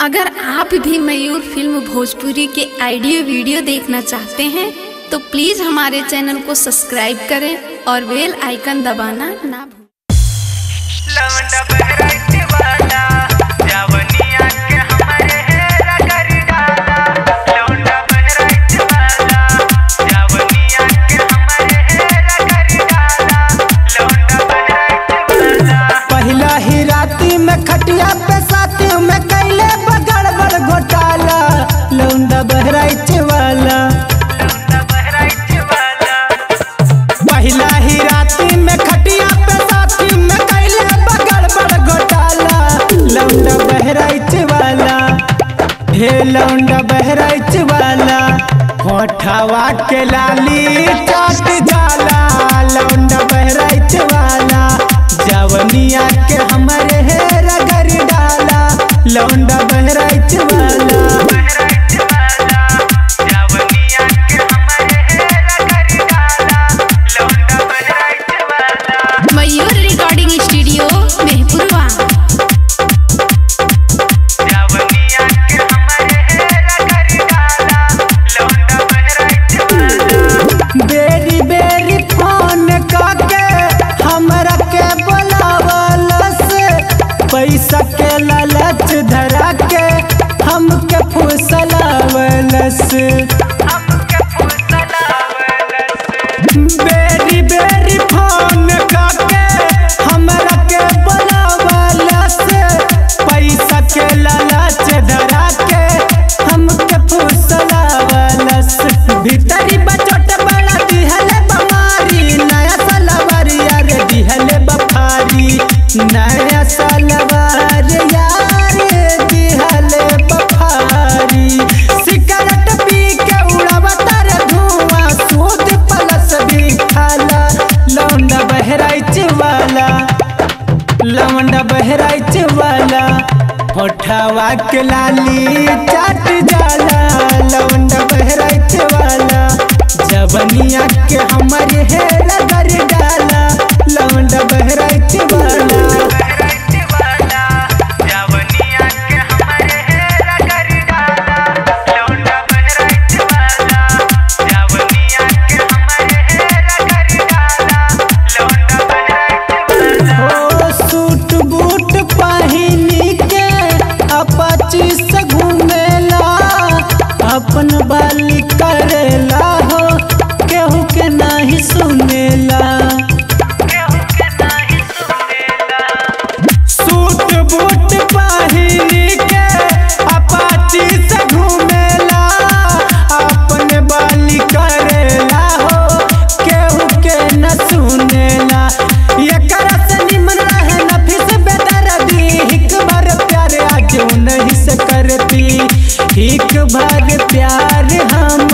अगर आप भी मयूर फिल्म भोजपुरी के ऑडियो वीडियो देखना चाहते हैं तो प्लीज हमारे चैनल को सब्सक्राइब करें और बेल आइकन दबाना ना भूलें। पहला ही राती में खटिया पे साथी में कैले बगड़बड़ घोटाला लौंडा बहराइच वाला। पहला ही राती में खटिया पे साथी में कैले बगड़बड़ घोटाला लौंडा बहराइच वाला। हे लौंडा बहराइच वाला होठवा के लाली चाट जाला लौंडा बहराइच वाला। जवनिया के हमारे है रगड़ डाला लौंडा बहराइच वाला। मयूर रिकॉर्डिंग स्टूडियो मेहपुरवा। बेरी बेरी फोन करके हमरा के पैसा के लालच धरा के हमके फुसलावलस। बेरी बेरी फोन करके हमरा के बुलावलस पैसा के लालच धरा के हमके फुसलावलस। भीतरी बचोट बड़ा दिहले बमारी नया सलवारी यार दिहले बफारी नया सलवार यार दिहले बफारी। सिगरेट पी के उड़ावतर धुआं सूद पलस भी खाला लौंडा बहराइच वाला। लौंडा बहराइच वाला होठवा के लाली चाट जाला लौंडा बहराइच वाला। जवनिया के हमारे है रगड़ डाला लौंडा बहराइच वाला। सूट बूट पहिनी के अपाची से घूमेला अपन बाली करेला हो केहू के नहीं सुनेला। सूट बूट पहिनी के अपाची से घूमेला अपन बाली करेला हो केहू के न सुनेला। हिक भर प्यार हम